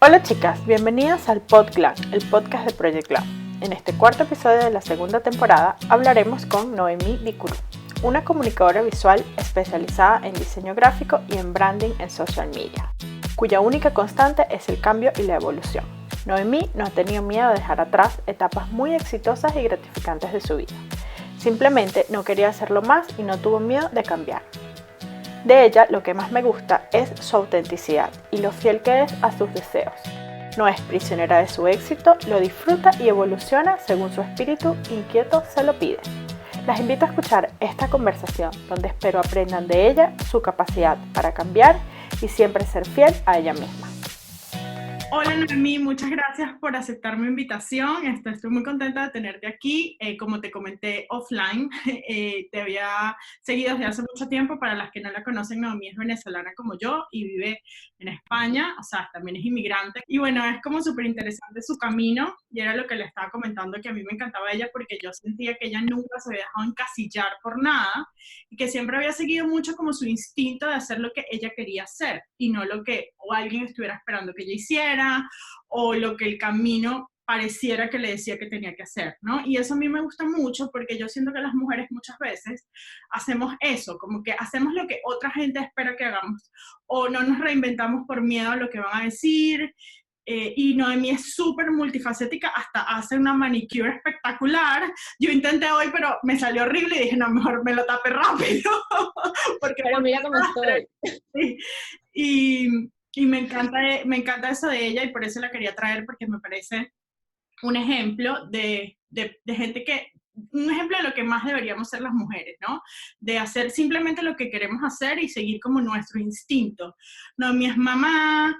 Hola chicas, bienvenidas al PodGlam, el podcast de Project Glam. En este cuarto episodio de la segunda temporada hablaremos con Noemí Dicurú, una comunicadora visual especializada en diseño gráfico y en branding en social media, cuya única constante es el cambio y la evolución. Noemí no ha tenido miedo de dejar atrás etapas muy exitosas y gratificantes de su vida. Simplemente no quería hacerlo más y no tuvo miedo de cambiar. De ella, lo que más me gusta es su autenticidad y lo fiel que es a sus deseos. No es prisionera de su éxito, lo disfruta y evoluciona según su espíritu inquieto se lo pide. Las invito a escuchar esta conversación donde espero aprendan de ella su capacidad para cambiar y siempre ser fiel a ella misma. Hola Noemí, muchas gracias por aceptar mi invitación. Estoy muy contenta de tenerte aquí. Como te comenté offline, te había seguido desde hace mucho tiempo. Para las que no la conocen, Noemí es venezolana como yo y vive en España, o sea, también es inmigrante. Y bueno, es como súper interesante su camino y era lo que le estaba comentando, que a mí me encantaba ella porque yo sentía que ella nunca se había dejado encasillar por nada y que siempre había seguido mucho como su instinto de hacer lo que ella quería hacer y no lo que o alguien estuviera esperando que ella hiciera o lo que el camino pareciera que le decía que tenía que hacer, ¿no? Y eso a mí me gusta mucho porque yo siento que las mujeres muchas veces hacemos eso, como que hacemos lo que otra gente espera que hagamos o no nos reinventamos por miedo a lo que van a decir. Y Noemí es súper multifacética, hasta hace una manicure espectacular. Yo intenté hoy, pero me salió horrible y dije, no, mejor me lo tape rápido. Porque Pero mira cómo estoy. sí. Y me encanta eso de ella y por eso la quería traer, porque me parece un ejemplo de gente que, un ejemplo de lo que más deberíamos ser las mujeres, ¿no? De hacer simplemente lo que queremos hacer y seguir como nuestro instinto. No, mi es mamá,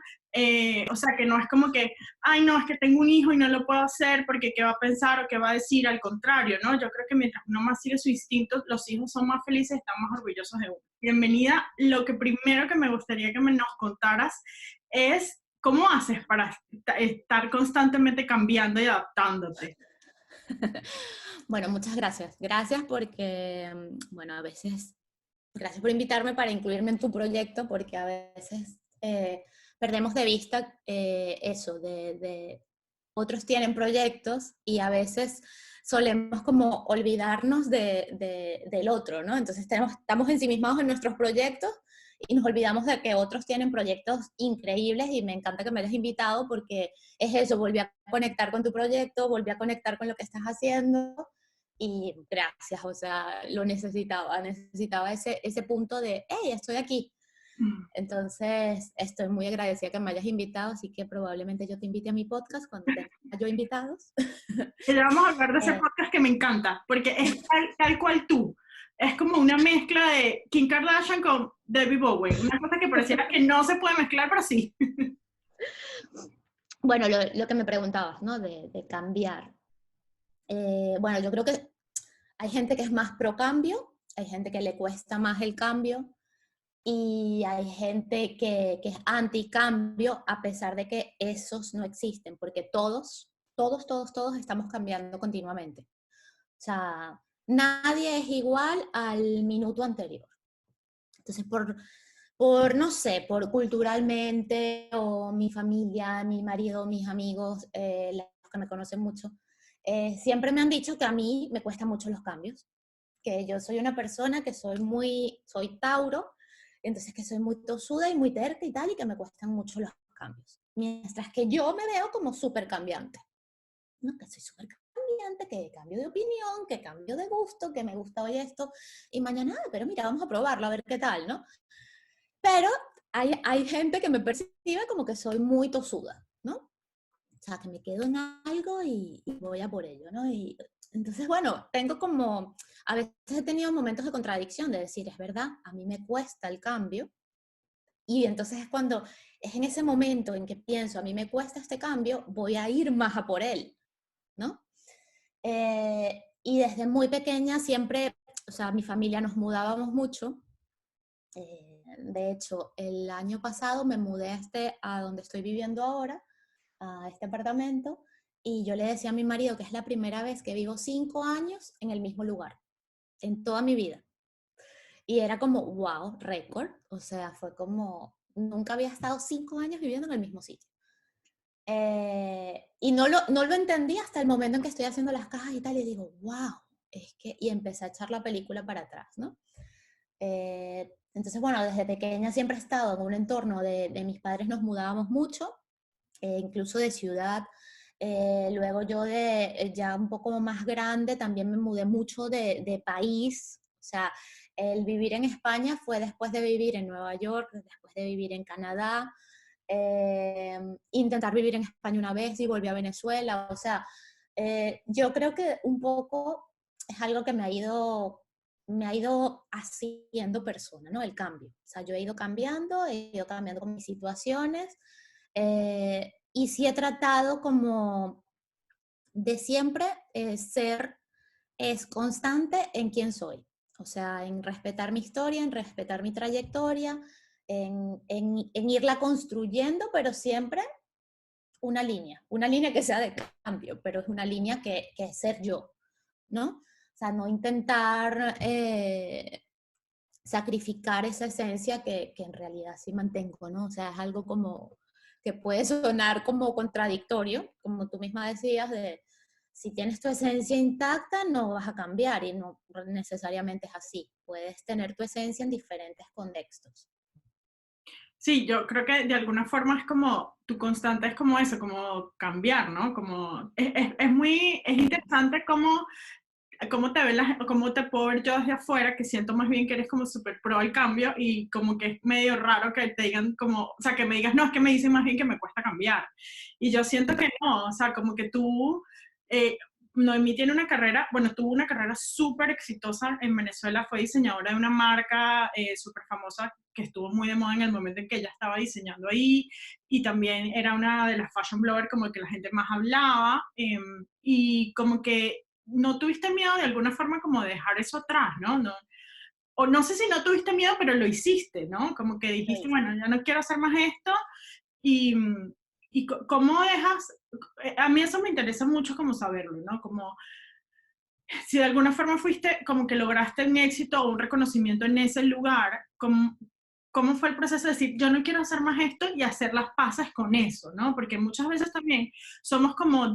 o sea, que no es como que, ay, no, es que tengo un hijo y no lo puedo hacer porque qué va a pensar o qué va a decir, al contrario, ¿no? Yo creo que mientras uno más sigue su instinto, los hijos son más felices, están más orgullosos de uno. Bienvenida. Lo que primero que me gustaría que nos contaras es ¿cómo haces para estar constantemente cambiando y adaptándote? Bueno, muchas gracias. Gracias porque, bueno, a veces, gracias por invitarme para incluirme en tu proyecto, porque a veces perdemos de vista eso, de otros tienen proyectos y a veces solemos como olvidarnos del otro, ¿no? Entonces estamos ensimismados en nuestros proyectos y nos olvidamos de que otros tienen proyectos increíbles y me encanta que me hayas invitado porque es eso, volví a conectar con tu proyecto, volví a conectar con lo que estás haciendo y gracias, o sea, lo necesitaba ese punto de, hey, estoy aquí. Entonces, estoy muy agradecida que me hayas invitado, así que probablemente yo te invite a mi podcast cuando tenga yo invitados. Y ya vamos a hablar de ese Eh, podcast que me encanta, porque es tal cual tú. Es como una mezcla de Kim Kardashian con Debbie Bowen. Una cosa que pareciera que no se puede mezclar, pero sí. bueno, lo que me preguntabas, ¿no? De cambiar. Bueno, yo creo que hay gente que es más pro cambio, hay gente que le cuesta más el cambio y hay gente que es anti cambio a pesar de que esos no existen, porque todos estamos cambiando continuamente. O sea, nadie es igual al minuto anterior. Entonces, no sé, por culturalmente o mi familia, mi marido, mis amigos, los que me conocen mucho, siempre me han dicho que a mí me cuestan mucho los cambios, que yo soy una persona que soy Tauro, entonces que soy muy tosuda y muy terca y tal, y que me cuestan mucho los cambios. Mientras que yo me veo como súper cambiante, ¿no? Que soy súper cambiante, que cambio de opinión, que cambio de gusto, que me gusta hoy esto, y mañana, pero mira, vamos a probarlo, a ver qué tal, ¿no? Pero hay gente que me percibe como que soy muy tosuda, ¿no? O sea, que me quedo en algo y voy a por ello, ¿no? Y entonces, bueno, a veces he tenido momentos de contradicción de decir, es verdad, a mí me cuesta el cambio, y entonces es en ese momento en que pienso, a mí me cuesta este cambio, voy a ir más a por él, ¿no? Y desde muy pequeña siempre, o sea, mi familia nos mudábamos mucho. De hecho, el año pasado me mudé a donde estoy viviendo ahora, a este apartamento, y yo le decía a mi marido que es la primera vez que vivo 5 años en el mismo lugar, en toda mi vida. Y era como, wow, récord. O sea, fue como, nunca había estado 5 años viviendo en el mismo sitio. Y no lo entendí hasta el momento en que estoy haciendo las cajas y tal, y digo, wow, y empecé a echar la película para atrás, ¿no? Entonces, bueno, desde pequeña siempre he estado en un entorno de mis padres, nos mudábamos mucho, incluso de ciudad. Luego yo ya un poco más grande también me mudé mucho de país. O sea, el vivir en España fue después de vivir en Nueva York, después de vivir en Canadá, intentar vivir en España una vez y volví a Venezuela. O sea, yo creo que un poco es algo que me ha ido haciendo persona, ¿no? El cambio. O sea, yo he ido cambiando con mis situaciones. Y sí he tratado como de siempre ser es constante en quién soy. O sea, en respetar mi historia, en respetar mi trayectoria, en irla construyendo, pero siempre una línea que sea de cambio, pero es una línea que es ser yo, ¿no? O sea, no intentar sacrificar esa esencia que en realidad sí mantengo, ¿no? O sea, es algo como que puede sonar como contradictorio, como tú misma decías, de si tienes tu esencia intacta no vas a cambiar y no necesariamente es así. Puedes tener tu esencia en diferentes contextos. Sí, yo creo que de alguna forma es como, tu constante es como eso, como cambiar, ¿no? Como, es interesante cómo te ven cómo te puedo ver yo desde afuera, que siento más bien que eres como súper pro al cambio y como que es medio raro que te digan como, o sea, que me digas, no, es que me dicen más bien que me cuesta cambiar. Y yo siento que no, o sea, como que tú, eh, Noemí tiene una carrera, bueno, tuvo una carrera súper exitosa en Venezuela, fue diseñadora de una marca súper famosa que estuvo muy de moda en el momento en que ella estaba diseñando ahí, y también era una de las fashion bloggers como que la gente más hablaba, y como que no tuviste miedo de alguna forma como de dejar eso atrás, ¿no? No, o no sé si no tuviste miedo, pero lo hiciste, ¿no? Como que dijiste, Sí. bueno, ya no quiero hacer más esto, y, cómo dejas, a mí eso me interesa mucho como saberlo, ¿no? Como si de alguna forma fuiste, como que lograste un éxito o un reconocimiento en ese lugar, ¿cómo fue el proceso de decir, yo no quiero hacer más esto y hacer las paces con eso, ¿no? Porque muchas veces también somos como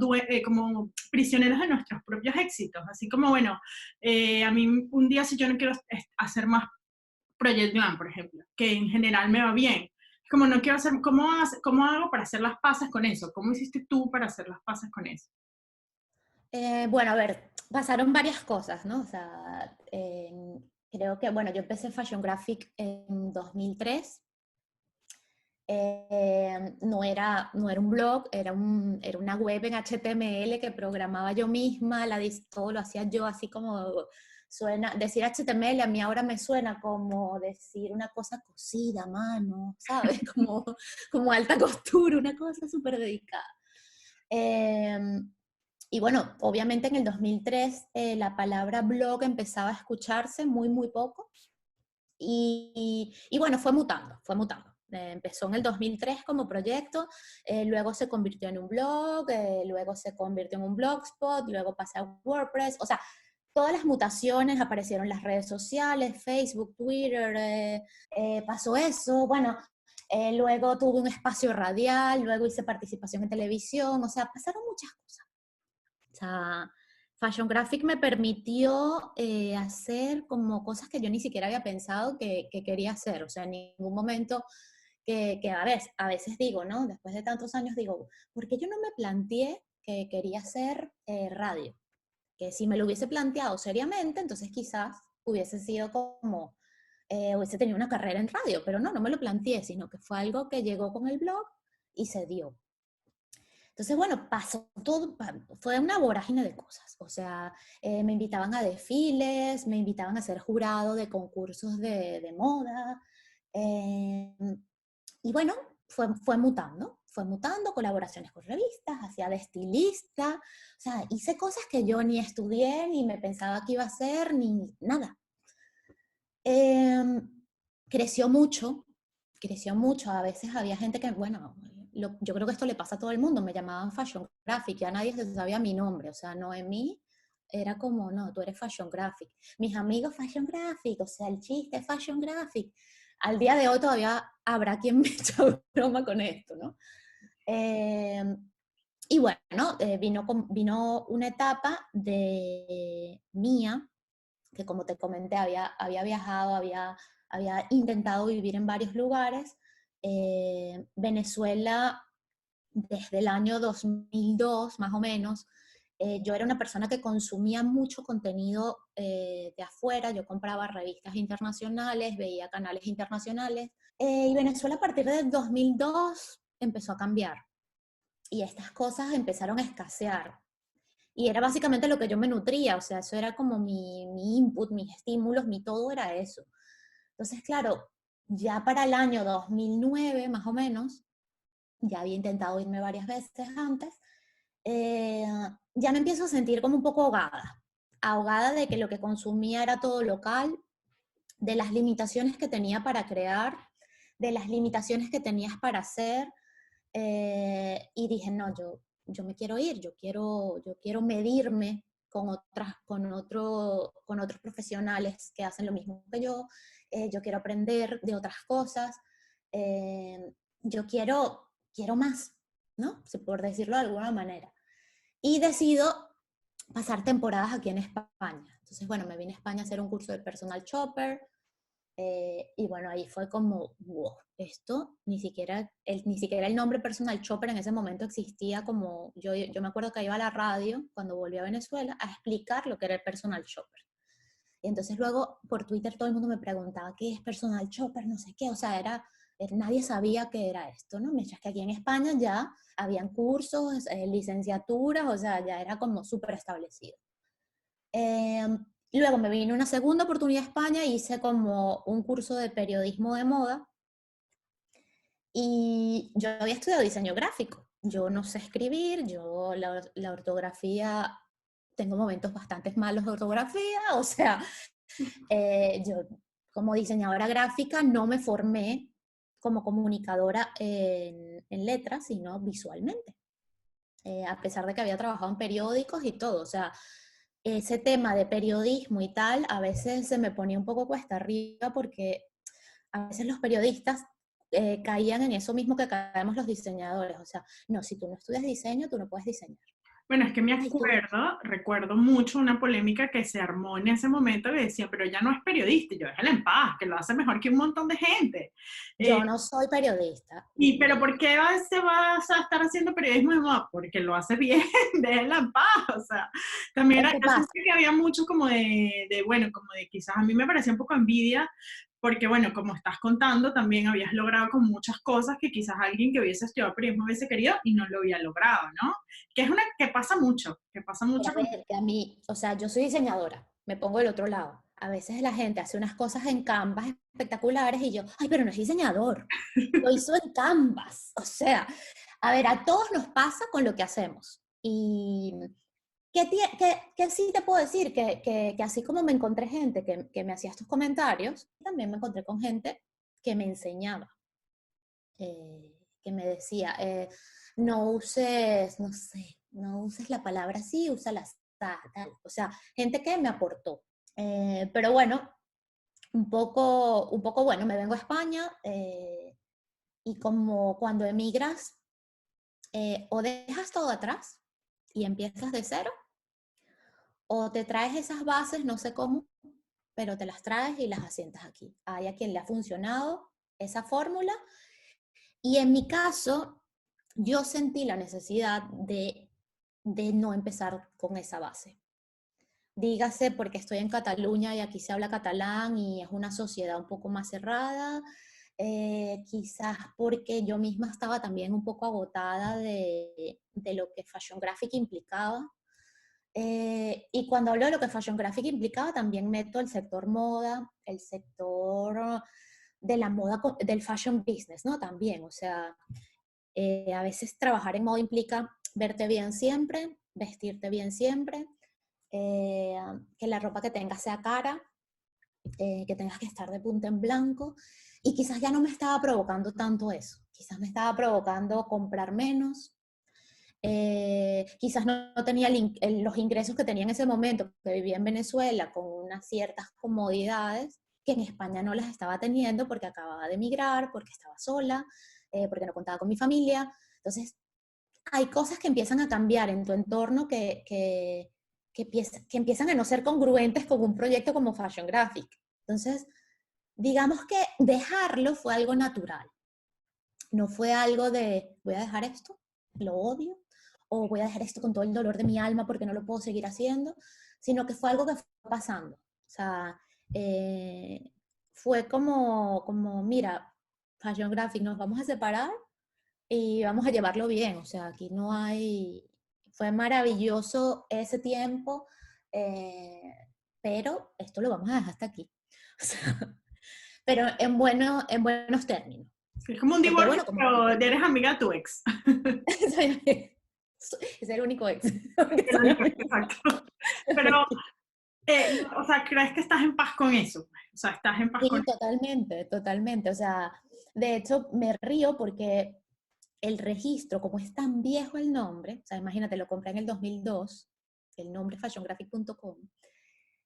prisioneros de nuestros propios éxitos, así como, bueno, a mí un día si yo no quiero hacer más Project Glam, por ejemplo, que en general me va bien, como no quiero hacer, ¿cómo hago para hacer las paces con eso? ¿Cómo hiciste tú para hacer las paces con eso? Bueno, a ver, pasaron varias cosas, ¿no? O sea, creo que, bueno, yo empecé Fashion Graphic en 2003. No era un blog, era una web en HTML que programaba yo misma, todo lo hacía yo, así como decir HTML a mí ahora me suena como decir una cosa cosida a mano, ¿sabes? Como alta costura, una cosa súper dedicada. Y bueno, obviamente en el 2003 la palabra blog empezaba a escucharse muy, muy poco. Y bueno, fue mutando, fue mutando. Empezó en el 2003 como proyecto, luego se convirtió en un blog, luego se convirtió en un blogspot, luego pasé a WordPress. O sea, todas las mutaciones, aparecieron las redes sociales, Facebook, Twitter, pasó eso. Bueno, luego tuve un espacio radial, luego hice participación en televisión. O sea, pasaron muchas cosas. O sea, Fashion Graphic me permitió hacer como cosas que yo ni siquiera había pensado que quería hacer. O sea, en ningún momento que a veces digo, ¿no? Después de tantos años digo, ¿por qué yo no me planteé que quería hacer radio? Que si me lo hubiese planteado seriamente, entonces quizás hubiese sido como, hubiese tenido una carrera en radio, pero no me lo planteé, sino que fue algo que llegó con el blog y se dio. Entonces, bueno, pasó todo, fue una vorágine de cosas. O sea, me invitaban a desfiles, me invitaban a ser jurado de concursos de moda. eh, y bueno, fue mutando, colaboraciones con revistas, hacía de estilista. O sea, hice cosas que yo ni estudié, ni me pensaba que iba a hacer, ni nada. Em, creció mucho, creció mucho. A veces había gente que, bueno, yo creo que esto le pasa a todo el mundo, me llamaban Fashion Graphic, ya nadie se sabía mi nombre, o sea, Noemí era como, no, tú eres Fashion Graphic. Mis amigos Fashion Graphic, o sea, el chiste es Fashion Graphic. Al día de hoy todavía habrá quien me echa broma con esto, ¿no? Eh, y bueno, vino una etapa de mía, que como te comenté, había viajado, había intentado vivir en varios lugares. Venezuela, desde el año 2002, más o menos, yo era una persona que consumía mucho contenido de afuera, yo compraba revistas internacionales, veía canales internacionales, y Venezuela a partir del 2002 empezó a cambiar, y estas cosas empezaron a escasear. Y era básicamente lo que yo me nutría, o sea, eso era como mi input, mis estímulos, mi todo era eso. Entonces, claro, ya para el año 2009, más o menos, ya había intentado irme varias veces antes, eh, ya me empiezo a sentir como un poco ahogada de que lo que consumía era todo local, de las limitaciones que tenía para crear, de las limitaciones que tenías para hacer, y dije, no, yo me quiero ir, yo quiero medirme con otros profesionales que hacen lo mismo que yo quiero aprender de otras cosas, eh, yo quiero más, ¿no? Si por decirlo de alguna manera. Y decido pasar temporadas aquí en España. Entonces, bueno, me vine a España a hacer un curso de personal shopper, y bueno, ahí fue como, wow, esto ni siquiera el nombre personal shopper en ese momento existía como, yo me acuerdo que iba a la radio cuando volví a Venezuela a explicar lo que era el personal shopper. Y entonces luego por Twitter todo el mundo me preguntaba, ¿qué es personal shopper? No sé qué, o sea, nadie sabía qué era esto, ¿no? Mientras que aquí en España ya habían cursos, licenciaturas, o sea, ya era como súper establecido. Eh, Luego me vino una segunda oportunidad a España, hice como un curso de periodismo de moda y yo había estudiado diseño gráfico. Yo no sé escribir, la ortografía, tengo momentos bastante malos de ortografía, o sea, yo como diseñadora gráfica no me formé como comunicadora en letras, sino visualmente. A pesar de que había trabajado en periódicos y todo, o sea, ese tema de periodismo y tal, a veces se me ponía un poco cuesta arriba porque a veces los periodistas caían en eso mismo que caemos los diseñadores, o sea, no, si tú no estudias diseño, tú no puedes diseñar. Bueno, es que me Ay, tú, recuerdo mucho una polémica que se armó en ese momento que decía, pero ella no es periodista, y yo déjala en paz, que lo hace mejor que un montón de gente. Eh, yo no soy periodista. pero ¿por qué se va a estar haciendo periodismo de moda? Porque lo hace bien, déjela en paz, o sea, también Es era, que yo pasa, sentí que había mucho como bueno, como de quizás a mí me parecía un poco envidia, porque bueno, como estás contando, también habías logrado con muchas cosas que quizás alguien que hubiese estudiado periodismo hubiese querido y no lo había logrado, ¿no? Que pasa mucho a ver, que a mí, o sea, yo soy diseñadora, me pongo del otro lado. A veces la gente hace unas cosas en Canvas espectaculares y yo, ay, pero no es diseñador, lo hizo en Canvas. O sea, a ver, a todos nos pasa con lo que hacemos. Y que sí te puedo decir que así como me encontré gente que me hacía estos comentarios, también me encontré con gente que me enseñaba, que me decía, no uses, no sé, no uses la palabra así, usa la tal. O sea, gente que me aportó. Pero bueno, bueno, me vengo a España, y como cuando emigras, o dejas todo atrás y empiezas de cero, o te traes esas bases, no sé cómo, pero te las traes y las asientas aquí. Hay a quien le ha funcionado esa fórmula, y en mi caso, yo sentí la necesidad de no empezar con esa base. Dígase porque estoy en Cataluña y aquí se habla catalán y es una sociedad un poco más cerrada, quizás porque yo misma estaba también un poco agotada de lo que Fashion Graphic implicaba. Y cuando hablo de lo que Fashion Graphic implicaba, también meto el sector moda, el sector de la moda, del fashion business, ¿no? También, o sea, a veces trabajar en moda implica verte bien siempre, vestirte bien siempre, que la ropa que tengas sea cara, que tengas que estar de punta en blanco, y quizás ya no me estaba provocando tanto eso, quizás me estaba provocando comprar menos, quizás no tenía los ingresos que tenía en ese momento, que vivía en Venezuela con unas ciertas comodidades que en España no las estaba teniendo porque acababa de emigrar, porque estaba sola, porque no contaba con mi familia. Entonces, hay cosas que empiezan a cambiar en tu entorno que empiezan a no ser congruentes con un proyecto como Fashion Graphic. Entonces, digamos que dejarlo fue algo natural. No fue algo de, voy a dejar esto, lo odio, o voy a dejar esto con todo el dolor de mi alma porque no lo puedo seguir haciendo, sino que fue algo que fue pasando. O sea, fue como, mira, Fashion Graphic, nos vamos a separar y vamos a llevarlo bien. O sea, aquí no hay... Fue maravilloso ese tiempo, pero esto lo vamos a dejar hasta aquí. O sea, pero en buenos términos. Es como un Porque divorcio, bueno, como pero eres amiga de tu ex. es el único ex. Exacto. Pero, o sea, ¿crees que estás en paz con eso? O sea, estás en paz con Sí, eso. totalmente, totalmente. O sea, de hecho me río porque el registro, como es tan viejo el nombre, o sea, imagínate, lo compré en el 2002, el nombre fashiongraphic.com,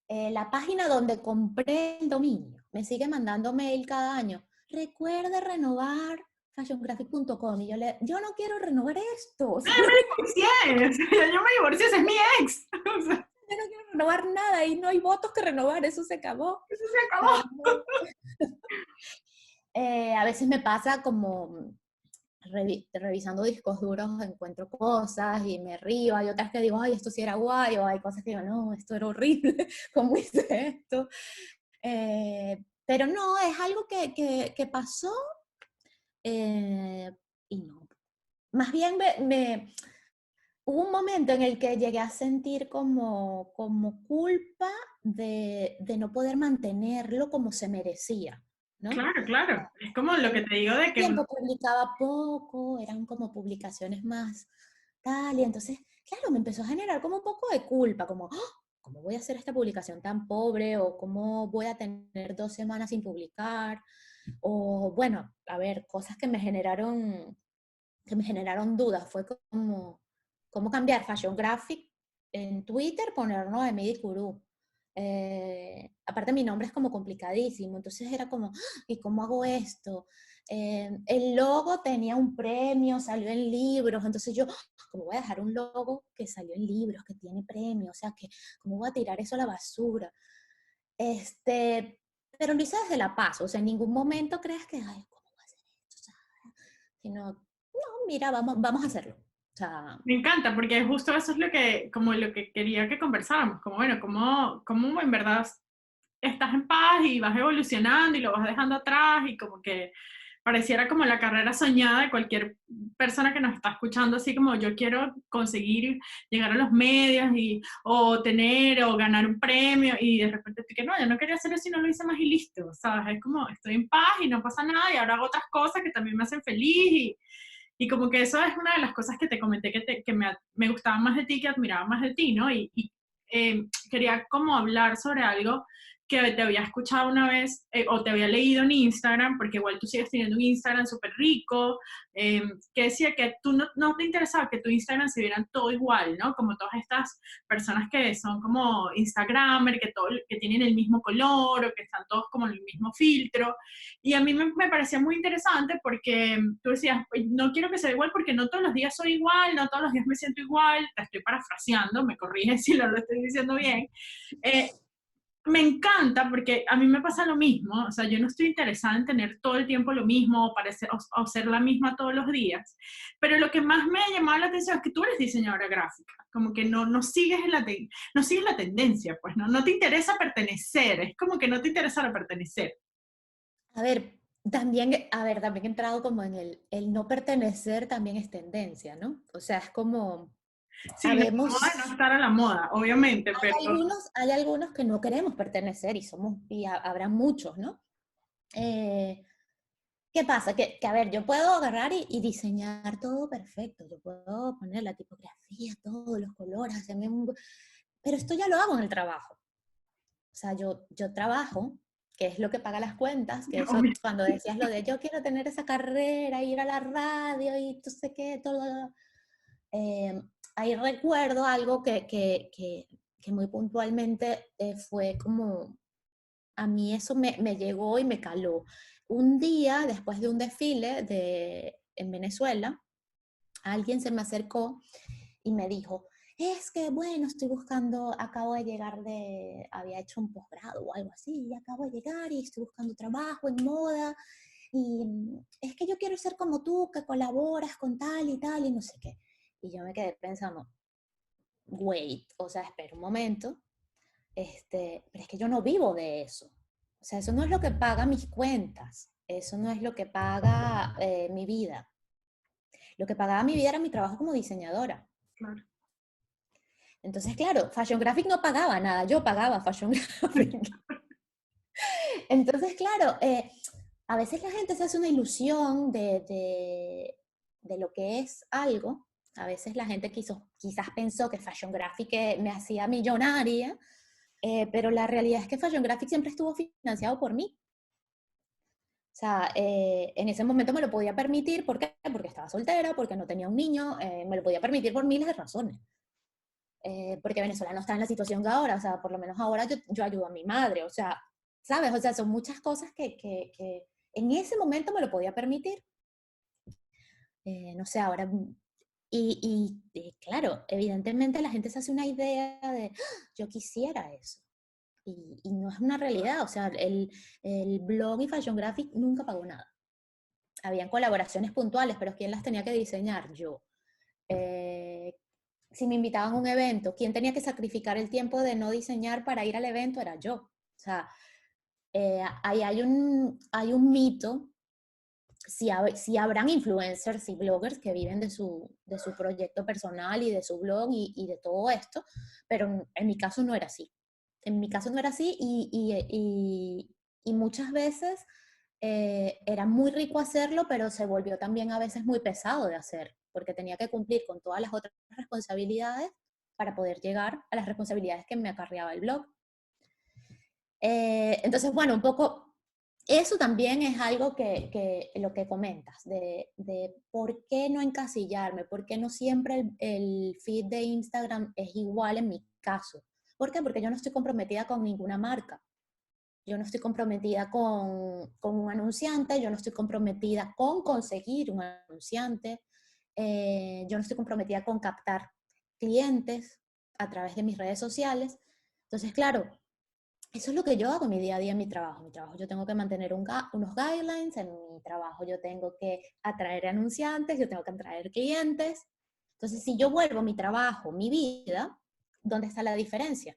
la página donde compré el dominio me sigue mandando mail cada año. Recuerda renovar fashiongraphic.com. Y yo no quiero renovar esto. O sea, ¡Ay, me divorcié! O sea, yo me divorcié, ese es mi ex. O sea, yo no quiero renovar nada y no hay votos que renovar, eso se acabó. eso se acabó. Pero no. A veces me pasa como revisando discos duros encuentro cosas y me río, hay otras que digo, ay, esto sí era guay, o hay cosas que digo, no, esto era horrible, ¿cómo hice esto? Pero no, es algo que pasó y no. Más bien hubo un momento en el que llegué a sentir como culpa de no poder mantenerlo como se merecía, ¿no? Claro, claro. Es como lo que te digo de que Tiempo publicaba poco, eran como publicaciones más tal, y entonces, claro, me empezó a generar como un poco de culpa, como, "Ah, ¿cómo voy a hacer esta publicación tan pobre? O ¿cómo voy a tener 2 semanas sin publicar? O bueno, a ver, cosas que me generaron dudas, fue como, ¿cómo cambiar Fashion Graphic en Twitter? Ponerlo de Midi Gurú. Aparte mi nombre es como complicadísimo, entonces era como, "Ah, ¿y cómo hago esto? El logo tenía un premio, salió en libros, entonces yo, "Ah, ¿cómo voy a dejar un logo que salió en libros, que tiene premio? O sea, ¿cómo voy a tirar eso a la basura? Pero lo hice desde la paz, o sea, en ningún momento creas que, ay, ¿cómo voy a hacer esto? O sea, sino, no, mira, vamos a hacerlo. O sea, me encanta, porque justo eso es lo que, como lo que quería que conversáramos, como bueno, cómo en verdad estás en paz y vas evolucionando y lo vas dejando atrás y como que pareciera como la carrera soñada de cualquier persona que nos está escuchando, así como yo quiero conseguir llegar a los medios y, o tener o ganar un premio y de repente que no, yo no quería hacer eso y no lo hice más y listo, ¿sabes? Es como estoy en paz y no pasa nada y ahora hago otras cosas que también me hacen feliz y como que eso es una de las cosas que te comenté que me gustaba más de ti, que admiraba más de ti, ¿no? Quería como hablar sobre algo que te había escuchado una vez o te había leído en Instagram, porque igual tú sigues teniendo un Instagram súper rico, que decía que tú no te interesaba que tu Instagram se vieran todo igual, ¿no? Como todas estas personas que son como Instagramer, que tienen el mismo color o que están todos como en el mismo filtro. Y a mí me parecía muy interesante porque tú decías, "Pues, no quiero que sea igual porque no todos los días soy igual, no todos los días me siento igual", te estoy parafraseando, me corriges si lo estoy diciendo bien. Eh, Me encanta porque a mí me pasa lo mismo, o sea, yo no estoy interesada en tener todo el tiempo lo mismo o, parecer, o ser la misma todos los días, pero lo que más me ha llamado la atención es que tú eres diseñadora gráfica, como que no sigues no sigues la tendencia, pues no te interesa pertenecer, es como que no te interesa pertenecer. a ver, también he entrado como en el no pertenecer también es tendencia, ¿no? O sea, es como, Sí, la moda habemos, no estar a la moda, obviamente, pero hay algunos que no queremos pertenecer y habrá muchos, ¿no? Eh, ¿Qué pasa? A ver, yo puedo agarrar y diseñar todo perfecto, yo puedo poner la tipografía, todos los colores, pero esto ya lo hago en el trabajo. O sea, yo trabajo, que es lo que paga las cuentas, que eso obvio. cuando decías lo de yo quiero tener esa carrera, ir a la radio y tú sé qué, todo, ahí recuerdo algo que muy puntualmente fue como, a mí eso me llegó y me caló. Un día, después de un desfile en Venezuela, alguien se me acercó y me dijo, es que, bueno, estoy buscando, acabo de llegar había hecho un posgrado o algo así, y acabo de llegar y estoy buscando trabajo en moda, y es que yo quiero ser como tú, que colaboras con tal y no sé qué. Y yo me quedé pensando, wait, o sea, espera un momento, pero es que yo no vivo de eso. O sea, eso no es lo que paga mis cuentas, eso no es lo que paga mi vida. Lo que pagaba mi vida era mi trabajo como diseñadora. Claro. Entonces, claro, Fashion Graphic no pagaba nada, yo pagaba Fashion Graphic. Entonces, claro, a veces la gente se hace una ilusión de lo que es algo. A veces la gente quizás pensó que Fashion Graphic me hacía millonaria, pero la realidad es que Fashion Graphic siempre estuvo financiado por mí. O sea, en ese momento me lo podía permitir, ¿por qué? Porque estaba soltera, porque no tenía un niño, me lo podía permitir por miles de razones. Porque Venezuela no está en la situación que ahora, o sea, por lo menos ahora yo ayudo a mi madre, o sea, ¿sabes? O sea, son muchas cosas que en ese momento me lo podía permitir. No sé, ahora... Y claro, evidentemente la gente se hace una idea de, "Ah, yo quisiera eso". Y no es una realidad, o sea, el blog y Fashion Graphic nunca pagó nada. Habían colaboraciones puntuales, pero ¿quién las tenía que diseñar? Yo. Si me invitaban a un evento, ¿quién tenía que sacrificar el tiempo de no diseñar para ir al evento? Era yo. O sea, ahí hay un mito, si habrán influencers y bloggers que viven de su proyecto personal y de su blog y de todo esto, pero en mi caso no era así. En mi caso no era así y muchas veces era muy rico hacerlo, pero se volvió también a veces muy pesado de hacer, porque tenía que cumplir con todas las otras responsabilidades para poder llegar a las responsabilidades que me acarreaba el blog. Entonces, bueno, un poco, eso también es algo que lo que comentas, de por qué no encasillarme, por qué no siempre el feed de Instagram es igual en mi caso. ¿Por qué? Porque yo no estoy comprometida con ninguna marca. Yo no estoy comprometida con un anunciante, yo no estoy comprometida con conseguir un anunciante, yo no estoy comprometida con captar clientes a través de mis redes sociales. Entonces, claro, eso es lo que yo hago en mi día a día en mi trabajo. En mi trabajo yo tengo que mantener unos guidelines, en mi trabajo yo tengo que atraer anunciantes, yo tengo que atraer clientes. Entonces, si yo vuelvo mi trabajo, mi vida, ¿dónde está la diferencia?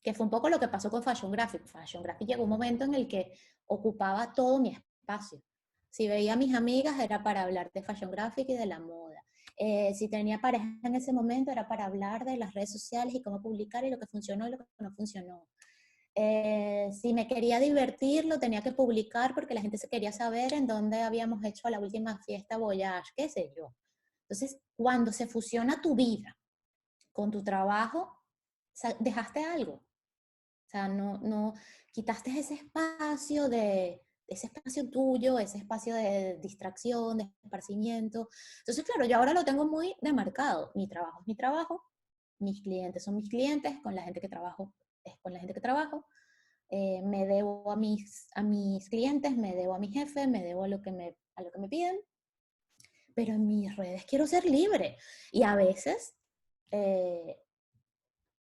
Que fue un poco lo que pasó con Fashion Graphic. Fashion Graphic llegó un momento en el que ocupaba todo mi espacio. Si veía a mis amigas era para hablar de Fashion Graphic y de la moda. Si tenía pareja en ese momento era para hablar de las redes sociales y cómo publicar y lo que funcionó y lo que no funcionó. Si me quería divertir, lo tenía que publicar porque la gente se quería saber en dónde habíamos hecho la última fiesta Voyage, qué sé yo. Entonces, cuando se fusiona tu vida con tu trabajo, dejaste algo. O sea, no quitaste ese espacio tuyo, ese espacio de distracción, de esparcimiento. Entonces, claro, yo ahora lo tengo muy demarcado. Mi trabajo es mi trabajo, mis clientes son mis clientes, con la gente que trabajo es con la gente que trabajo. Me debo a mis clientes, me debo a mi jefe, me debo a lo que me piden, pero en mis redes quiero ser libre. Y a veces eh,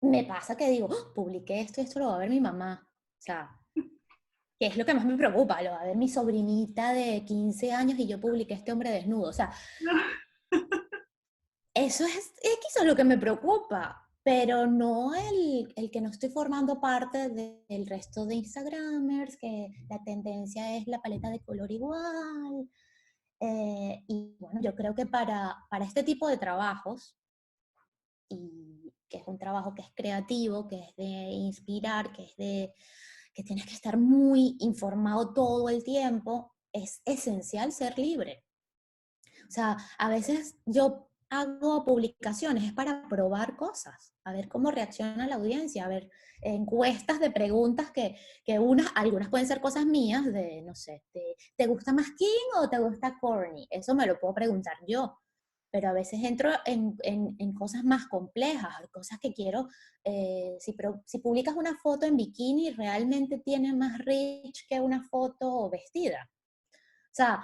me pasa que digo, "Oh, publiqué esto y esto lo va a ver mi mamá". O sea, que es lo que más me preocupa, lo va a ver mi sobrinita de 15 años y yo publiqué este hombre desnudo. O sea, eso es lo que me preocupa, pero no el que no estoy formando parte del resto de Instagramers, que la tendencia es la paleta de color igual. Y bueno, yo creo que para este tipo de trabajos, y que es un trabajo que es creativo, que es de inspirar, que tienes que estar muy informado todo el tiempo, es esencial ser libre. O sea, a veces yo hago publicaciones, es para probar cosas, a ver cómo reacciona la audiencia, a ver encuestas de preguntas algunas pueden ser cosas mías, de, no sé, ¿te gusta más King o te gusta Corny? Eso me lo puedo preguntar yo, pero a veces entro en cosas más complejas, cosas que quiero, si publicas una foto en bikini, realmente tiene más reach que una foto vestida. O sea,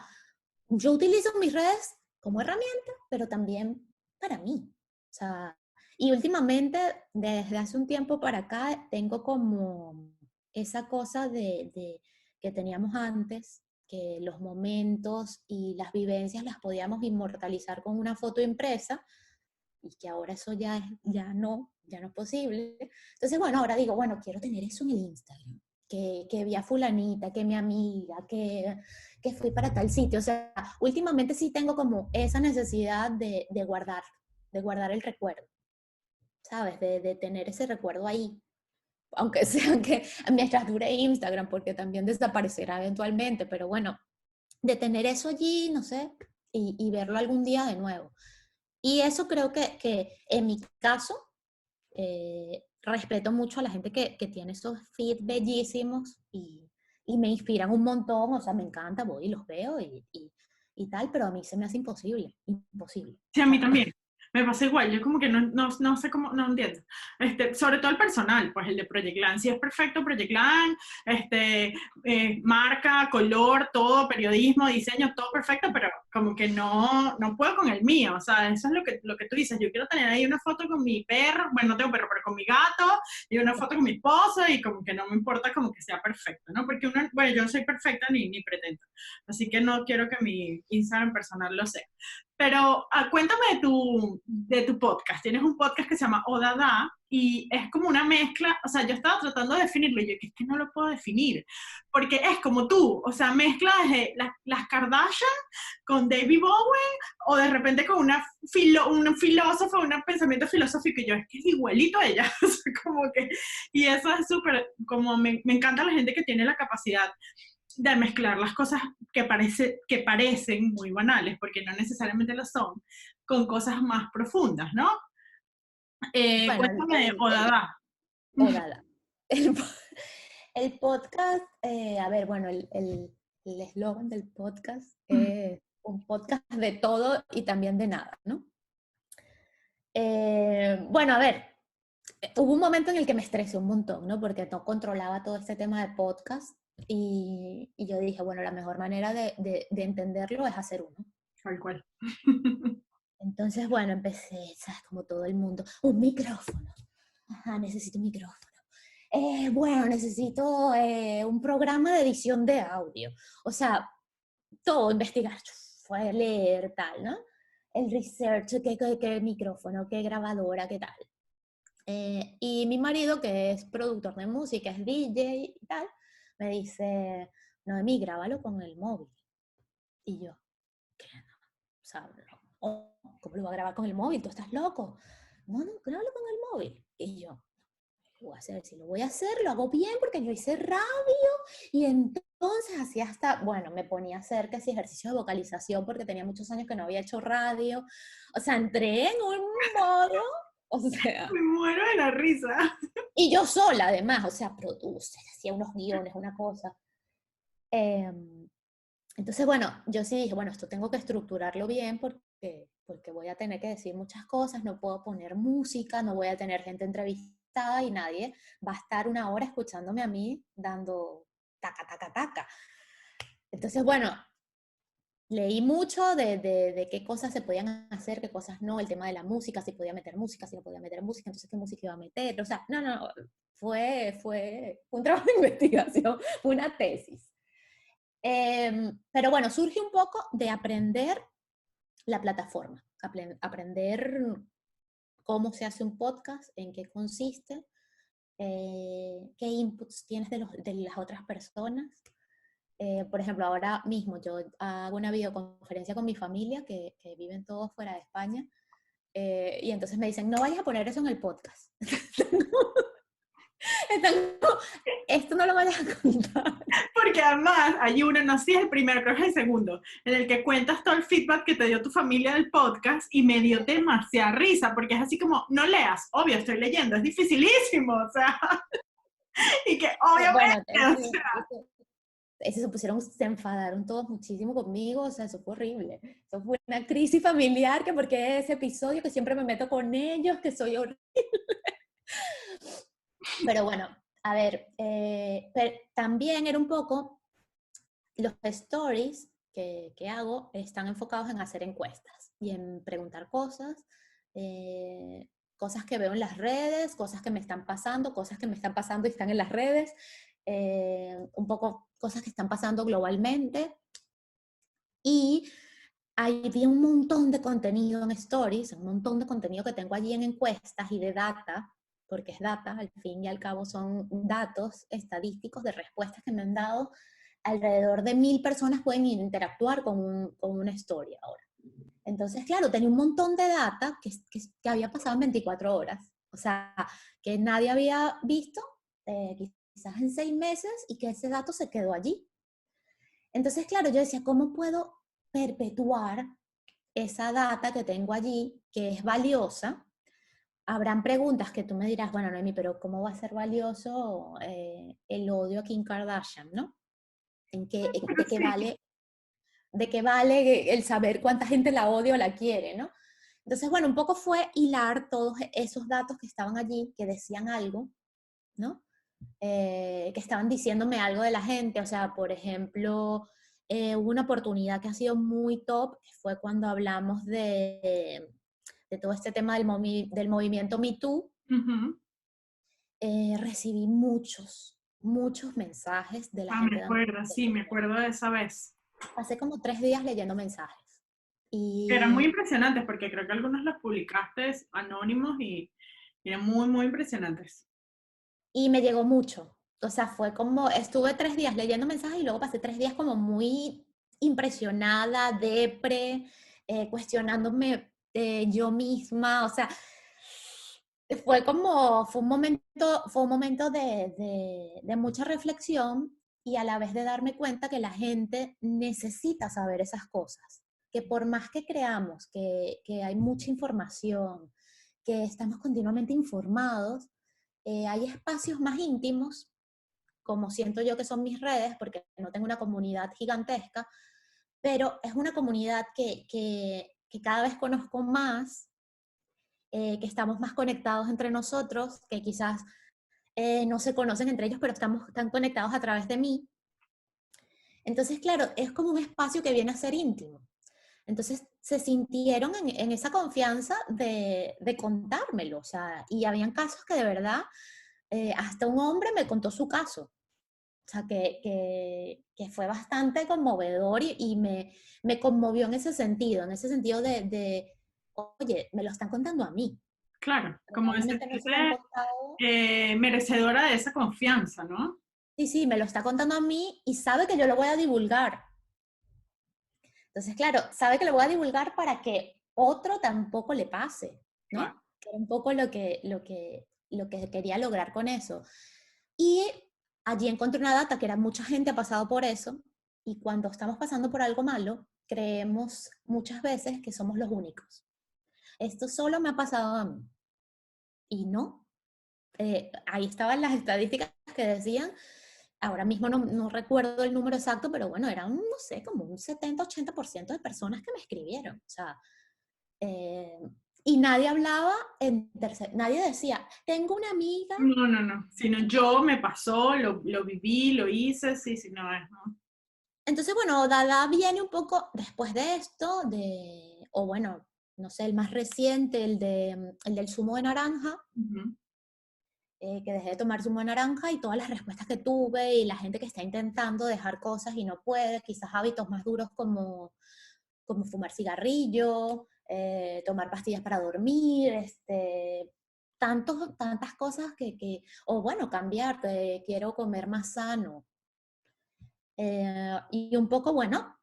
yo utilizo mis redes como herramienta, pero también para mí. O sea, y últimamente, desde hace un tiempo para acá, tengo como esa cosa que teníamos antes, que los momentos y las vivencias las podíamos inmortalizar con una foto impresa, y que ahora eso ya no es posible. Entonces, bueno, ahora digo, bueno, quiero tener eso en el Instagram, que vi a fulanita, que mi amiga, que fui para tal sitio. O sea, últimamente sí tengo como esa necesidad de guardar el recuerdo, ¿sabes? De tener ese recuerdo ahí. Aunque sea que mientras dure Instagram, porque también desaparecerá eventualmente, pero bueno, de tener eso allí, no sé, y verlo algún día de nuevo. Y eso creo que en mi caso, respeto mucho a la gente que tiene esos feeds bellísimos y me inspiran un montón, o sea, me encanta, voy y los veo y tal, pero a mí se me hace imposible, imposible. Sí, a O mí sea, también. Me pasa igual, yo como que no sé cómo, no entiendo. Sobre todo el personal, pues el de Project Lan. Si es perfecto Project Lan, marca, color, todo, periodismo, diseño, todo perfecto, pero como que no puedo con el mío. O sea, eso es lo que tú dices. Yo quiero tener ahí una foto con mi perro, bueno, no tengo perro, pero con mi gato, y una foto con mi esposo, y como que no me importa como que sea perfecto, ¿no? Porque bueno, yo no soy perfecta ni pretendo. Así que no quiero que mi Instagram personal lo sea. Pero cuéntame de tu podcast. Tienes un podcast que se llama Odada y es como una mezcla, o sea, yo estaba tratando de definirlo y yo que es que no lo puedo definir, porque es como tú, o sea, mezcla desde las Kardashian con David Bowie o de repente con un filósofo, un pensamiento filosófico y yo es que es igualito a ella, o sea, como que, y eso es súper, como me encanta la gente que tiene la capacidad de mezclar las cosas que parecen muy banales, porque no necesariamente lo son, con cosas más profundas, ¿no? bueno, Cuéntame de Odada. o nada. El, po- el podcast, a ver, bueno, el eslogan del podcast es un podcast de todo y también de nada, ¿no? Bueno, a ver, hubo un momento en el que me estresé un montón, ¿no? Porque no controlaba todo este tema de podcast y yo dije, bueno, la mejor manera de entenderlo es hacer uno. Tal cual. Entonces, bueno, empecé, ¿sabes? Como todo el mundo, un micrófono. Ajá, necesito un micrófono. Bueno, necesito un programa de edición de audio. O sea, todo, investigar, fue leer, tal, ¿no? El research, qué micrófono, qué grabadora, qué tal. Y mi marido, que es productor de música, es DJ y tal, me dice, Noemí, grábalo con el móvil. Y yo, ¿qué? O sea, ¿cómo lo voy a grabar con el móvil? ¿Tú estás loco? No, grábalo con el móvil. Y yo, voy a hacer, si lo voy a hacer, lo hago bien porque yo hice radio y entonces así hasta, bueno, me ponía a hacer que si ejercicios de vocalización porque tenía muchos años que no había hecho radio. O sea, entré en un modo, o sea, Me muero de la risa. y yo sola además, o sea, produce, hacía unos guiones, una cosa. Entonces, bueno, yo sí dije, bueno, esto tengo que estructurarlo bien porque voy a tener que decir muchas cosas, no puedo poner música, no voy a tener gente entrevistada y nadie va a estar una hora escuchándome a mí dando taca, taca, taca. Entonces, bueno, leí mucho de qué cosas se podían hacer, qué cosas no, el tema de la música, si podía meter música, si no podía meter música, entonces qué música iba a meter, o sea, no, fue un trabajo de investigación, fue una tesis. Pero bueno, surge un poco de aprender la plataforma, aprender cómo se hace un podcast, en qué consiste, qué inputs tienes de las otras personas. Por ejemplo, ahora mismo yo hago una videoconferencia con mi familia que viven todos fuera de España y entonces me dicen, no vayas a poner eso en el podcast. Esto no lo vayas a contar. Porque además hay uno, no sé si es el primero, creo que es el segundo, en el que cuentas todo el feedback que te dio tu familia del podcast y me dio demasiada risa, porque es así como, no leas, obvio, estoy leyendo, es dificilísimo, o sea, y que Bueno, obviamente, o sea, se enfadaron todos muchísimo conmigo, o sea, eso fue horrible. Eso fue una crisis familiar, que porque ese episodio que siempre me meto con ellos, que soy horrible. Pero bueno, a ver, pero también era un poco los stories, que hago están enfocados en hacer encuestas y en preguntar cosas, cosas que veo en las redes, cosas que me están pasando, cosas que me están pasando y están en las redes, un poco cosas que están pasando globalmente. Y había un montón de contenido en Stories, un montón de contenido que tengo allí en encuestas y de data, porque es data, al fin y al cabo son datos estadísticos de respuestas que me han dado. Alrededor de 1000 personas pueden interactuar con una story ahora. Entonces, claro, tenía un montón de data que había pasado en 24 horas. O sea, que nadie había visto, quizás en 6 meses, y que ese dato se quedó allí. Entonces, claro, yo decía, ¿cómo puedo perpetuar esa data que tengo allí, que es valiosa? Habrán preguntas que tú me dirás, bueno, Noemi, pero ¿cómo va a ser valioso el odio a Kim Kardashian, ¿no? Sí, ¿De qué vale el saber cuánta gente la odia o la quiere, ¿no? Entonces, bueno, un poco fue hilar todos esos datos que estaban allí, que decían algo, ¿no? Que estaban diciéndome algo de la gente. O sea, por ejemplo, hubo una oportunidad que ha sido muy top, que fue cuando hablamos de todo este tema del movimiento Me Too. ujú. Recibí muchos mensajes de la Me gente dando acuerdo, sí, me acuerdo de esa vez. Pasé como 3 días leyendo mensajes. Eran muy Y, impresionantes porque creo que algunos los publicaste anónimos y eran muy, muy impresionantes. y me llegó mucho. O sea, fue como, estuve 3 días leyendo mensajes y luego pasé 3 días como muy impresionada, depre, cuestionándome yo misma. O sea, fue un momento de mucha reflexión y a la vez de darme cuenta que la gente necesita saber esas cosas. Que por más que creamos que hay mucha información, que estamos continuamente informados, hay espacios más íntimos, como siento yo que son mis redes, porque no tengo una comunidad gigantesca, pero es una comunidad que cada vez conozco más, que estamos más conectados entre nosotros, que quizás no se conocen entre ellos, pero están conectados a través de mí. Entonces, claro, es como un espacio que viene a ser íntimo. Entonces se sintieron en esa confianza de contármelo. O sea, y habían casos que de verdad, hasta un hombre me contó su caso. O sea, que fue bastante conmovedor y me conmovió en ese sentido oye, me lo están contando a mí. Claro, como de Probablemente no se sentirse lo han contado. merecedora de esa confianza, ¿no? Sí, sí, me lo está contando a mí y sabe que yo lo voy a divulgar. Entonces, claro, sabe que lo voy a divulgar para que otro tampoco le pase, Claro. ¿no? Que era un poco lo que quería lograr con eso. Y allí encontré una data que era mucha gente ha pasado por eso, y cuando estamos pasando por algo malo, creemos muchas veces que somos los únicos. Esto solo me ha pasado a mí. Y no. Ahí estaban las estadísticas que decían, ahora mismo no recuerdo el número exacto, pero bueno, eran, no sé, como un 70-80% de personas que me escribieron. O sea, eh, y nadie hablaba nadie decía, tengo una amiga. No, no, no. Sino yo me pasó, lo viví, lo hice, sí, sí, no es, ¿no? Entonces, bueno, Dada viene un poco después de esto, o bueno, no sé, el más reciente, el del zumo de naranja, Ujú. que dejé de tomar zumo de naranja y todas las respuestas que tuve y la gente que está intentando dejar cosas y no puede, quizás hábitos más duros como fumar cigarrillo, tomar pastillas para dormir, tantas cosas o bueno, cambiar, que quiero comer más sano. Y un poco, bueno,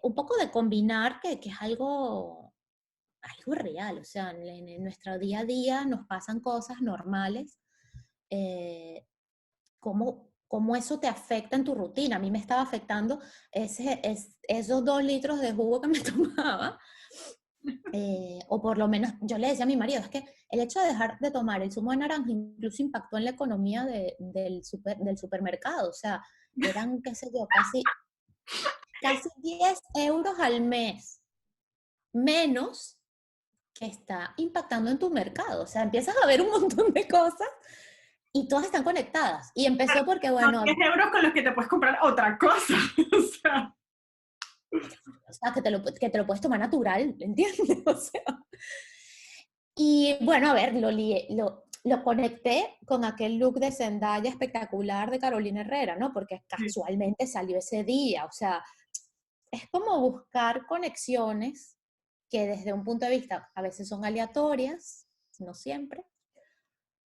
un poco de combinar que es algo real. O sea, en nuestro día a día nos pasan cosas normales. eh, cómo eso te afecta en tu rutina. A mí me estaba afectando esos 2 litros de jugo que me tomaba. O por lo menos yo le decía a mi marido, es que el hecho de dejar de tomar el zumo de naranja incluso impactó en la economía del supermercado. O sea, eran, qué sé yo, casi 10 euros al mes menos que está impactando en tu mercado. O sea, empiezas a ver un montón de cosas y todas están conectadas. Y empezó porque, Son bueno, 10 euros con los que te puedes comprar otra cosa. O sea, O sea, que te lo puedes tomar natural, ¿entiendes? O sea, y bueno, a ver, lo conecté con aquel look de Zendaya espectacular de Carolina Herrera, ¿no? Porque Sí, casualmente salió ese día, o sea, es como buscar conexiones que desde un punto de vista a veces son aleatorias, no siempre,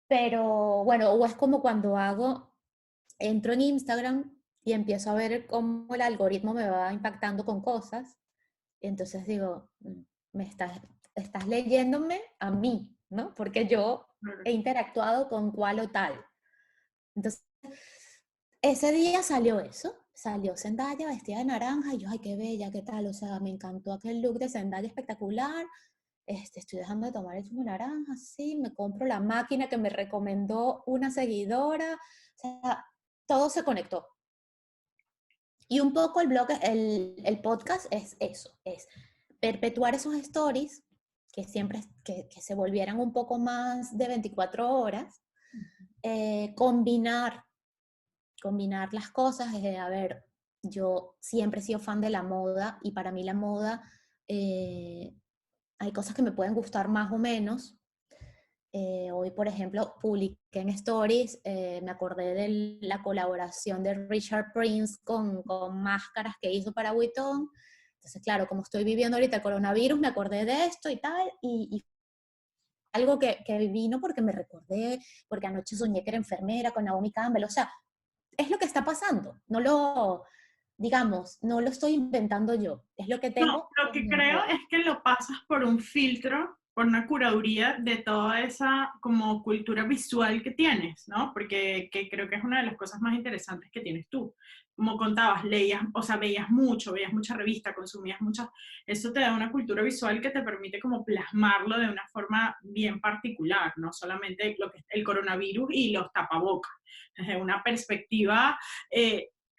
pero bueno, o es como cuando entro en Instagram y empiezo a ver cómo el algoritmo me va impactando con cosas, y entonces digo, me estás leyéndome a mí, ¿no? Porque yo claro. he interactuado con cual o tal. Entonces, ese día salió eso, salió Zendaya vestida de naranja y yo, ay, qué bella, qué tal, o sea, me encantó aquel look de Zendaya espectacular, estoy dejando de tomar el zumo de naranja, sí, me compro la máquina que me recomendó una seguidora, o sea, todo se conectó. Y un poco el podcast es eso, es perpetuar esos stories que siempre que se volvieran un poco más de 24 horas, combinar las cosas. A ver, yo siempre he sido fan de la moda y para mí la moda, eh, hay cosas que me pueden gustar más o menos. Hoy, por ejemplo, publiqué en Stories, me acordé de la colaboración de Richard Prince con máscaras que hizo para Vuitton. Entonces, claro, como estoy viviendo ahorita el coronavirus, me acordé de esto y tal, y algo que vino porque me recordé, porque anoche soñé que era enfermera con Naomi Campbell, o sea, es lo que está pasando, digamos, no lo estoy inventando yo, es lo que No, tengo lo en que mi creo alrededor. es que lo pasas por un filtro, por una curaduría de toda esa como cultura visual que tienes, ¿no? Porque que creo que es una de las cosas más interesantes que tienes tú. Como contabas, leías, o sea, veías mucha revista, consumías muchas, eso te da una cultura visual que te permite como plasmarlo de una forma bien particular, no solamente lo que es el coronavirus y los tapabocas, desde una perspectiva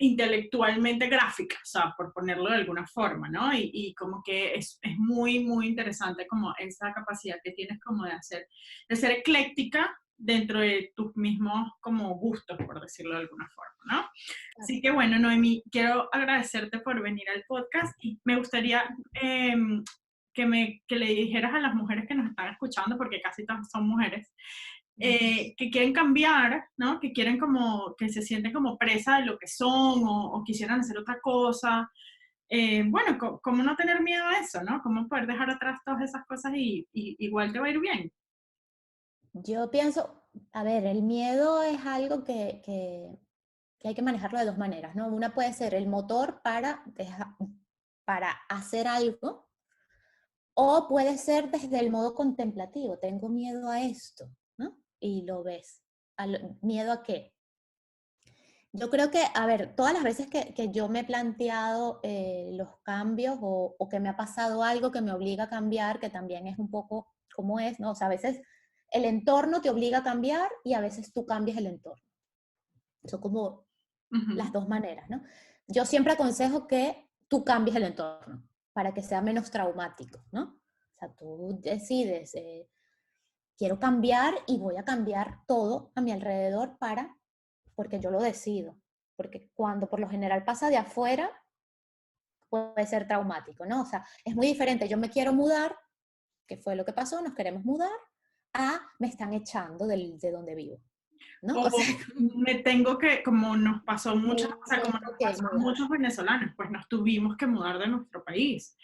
intelectualmente gráfica, o sea, por ponerlo de alguna forma, ¿no? Y como que es muy, muy interesante como esa capacidad que tienes como de ser ecléctica dentro de tus mismos como gustos, por decirlo de alguna forma, ¿no? Así que bueno, Noemi, quiero agradecerte por venir al podcast y me gustaría que le dijeras a las mujeres que nos están escuchando, porque casi todas son mujeres, que quieren cambiar, ¿no? Que quieren como, que se sienten como presa de lo que son o quisieran hacer otra cosa. Bueno, ¿cómo no tener miedo a eso, ¿no? ¿Cómo poder dejar atrás todas esas cosas y igual te va a ir bien? Yo pienso, a ver, el miedo es algo que hay que manejarlo de dos maneras, ¿no? Una puede ser el motor para hacer algo, o puede ser desde el modo contemplativo, tengo miedo a esto, ¿no? Y lo ves. ¿Miedo a qué? Yo creo que, a ver, todas las veces que yo me he planteado los cambios o que me ha pasado algo que me obliga a cambiar, que también es un poco como es, ¿no? O sea, a veces el entorno te obliga a cambiar y a veces tú cambias el entorno. Son como las Ujú. dos maneras, ¿no? Yo siempre aconsejo que tú cambies el entorno para que sea menos traumático, ¿no? O sea, tú decides, quiero cambiar y voy a cambiar todo a mi alrededor porque yo lo decido. Porque cuando por lo general pasa de afuera, puede ser traumático, ¿no? O sea, es muy diferente. Yo me quiero mudar, que fue lo que pasó, nos queremos mudar, me están echando de donde vivo, ¿no? O sea, O me tengo que, como nos pasó muchas, me o sea, como tengo nos que pasó a mudar. muchos venezolanos, pues nos tuvimos que mudar de nuestro país.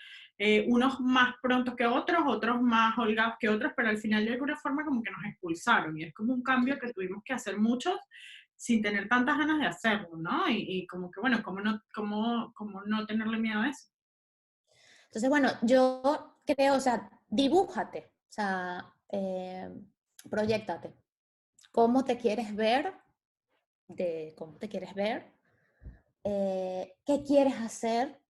Unos más pronto que otros, otros más holgados que otros, pero al final de alguna forma como que nos expulsaron y es como un cambio que tuvimos que hacer muchos sin tener tantas ganas de hacerlo, ¿no? Y como que, bueno, cómo no tenerle miedo a eso? Entonces, bueno, yo creo, o sea, dibújate, o sea, proyéctate. ¿Cómo te quieres ver? ¿Cómo te quieres ver? ¿Qué quieres hacer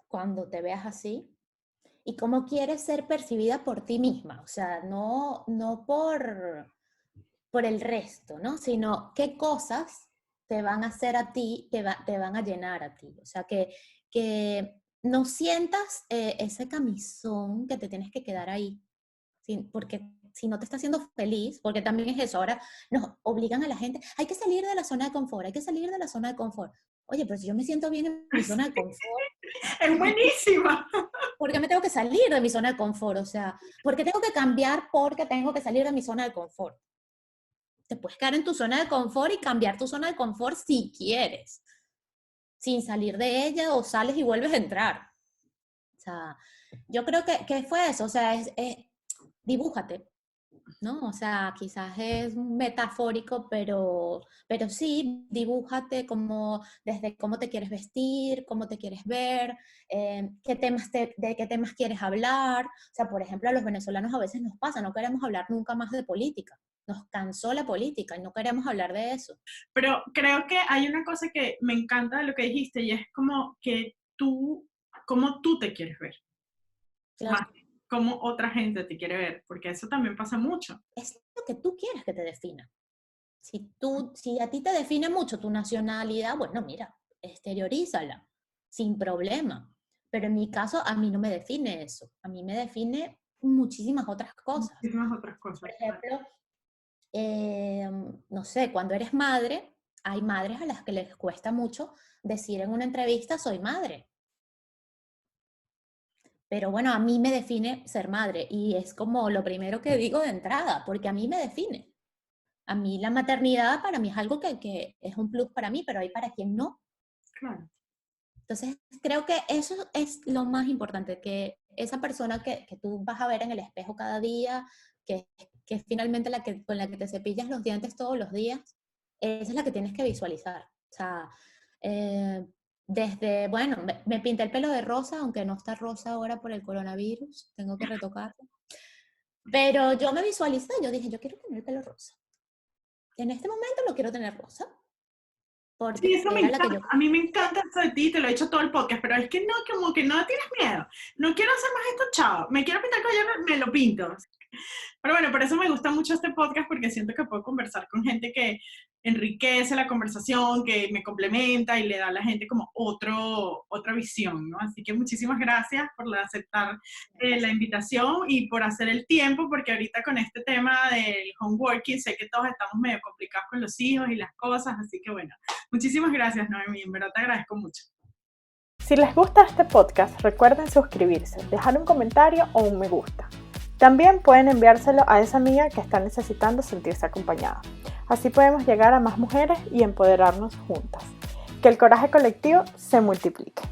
cuando te veas así? ¿Y cómo quieres ser percibida por ti misma? O sea, no por el resto, ¿no? Sino qué cosas te van a hacer a ti, te van a llenar a ti. O sea, que no sientas ese camisón que te tienes que quedar ahí. Porque si no te está haciendo feliz, porque también es eso, ahora nos obligan a la gente, hay que salir de la zona de confort, hay que salir de la zona de confort. Oye, pero si yo me siento bien en mi zona de confort, Es buenísima. ¿por qué me tengo que salir de mi zona de confort? O sea, ¿por qué tengo que cambiar porque tengo que salir de mi zona de confort? Te puedes quedar en tu zona de confort y cambiar tu zona de confort si quieres, sin salir de ella, o sales y vuelves a entrar. O sea, yo creo que fue eso, o sea, dibújate, ¿no? O sea, quizás es metafórico, pero sí, dibújate como, desde cómo te quieres vestir, cómo te quieres ver, de qué temas quieres hablar. O sea, por ejemplo, a los venezolanos a veces nos pasa, no queremos hablar nunca más de política. Nos cansó la política y no queremos hablar de eso. Pero creo que hay una cosa que me encanta de lo que dijiste y es como que cómo tú te quieres ver, Claro, más cómo otra gente te quiere ver, porque eso también pasa mucho. es lo que tú quieres que te defina. Si a ti te define mucho tu nacionalidad, bueno, mira, exteriorízala, sin problema. Pero en mi caso, a mí no me define eso. A mí me define muchísimas otras cosas. Muchísimas otras cosas. Por ejemplo, no sé, cuando eres madre, hay madres a las que les cuesta mucho decir en una entrevista, soy madre. Pero bueno, a mí me define ser madre y es como lo primero que digo de entrada, porque a mí me define. A mí la maternidad para mí es algo que es un plus para mí, pero hay para quien no. Claro. Entonces, creo que eso es lo más importante, que esa persona que tú vas a ver en el espejo cada día, que es finalmente con la que te cepillas los dientes todos los días, esa es la que tienes que visualizar. O sea, bueno, me pinté el pelo de rosa, aunque no está rosa ahora por el coronavirus, tengo que retocarlo. Pero yo me visualicé, yo dije, yo quiero tener el pelo rosa. En este momento lo quiero tener rosa. Sí, Porque eso me era la que encanta. yo... A mí me encanta eso de ti, te lo he dicho todo el podcast, pero es que no, como que no tienes miedo. No quiero hacer más esto, chao. Me quiero pintar el cabello, me lo pinto. Pero bueno, por eso me gusta mucho este podcast, porque siento que puedo conversar con gente que enriquece la conversación, que me complementa y le da a la gente como otra visión, ¿no? Así que muchísimas gracias por aceptar la invitación y por hacer el tiempo, porque ahorita con este tema del homeworking sé que todos estamos medio complicados con los hijos y las cosas, así que bueno, muchísimas gracias, Noemí, en verdad te agradezco mucho. Si les gusta este podcast, recuerden suscribirse, dejar un comentario o un me gusta. También pueden enviárselo a esa amiga que está necesitando sentirse acompañada. Así podemos llegar a más mujeres y empoderarnos juntas. Que el coraje colectivo se multiplique.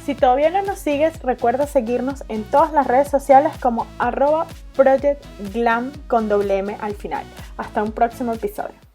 Si todavía no nos sigues, recuerda seguirnos en todas las redes sociales como @projectglam con doble M al final. Hasta un próximo episodio.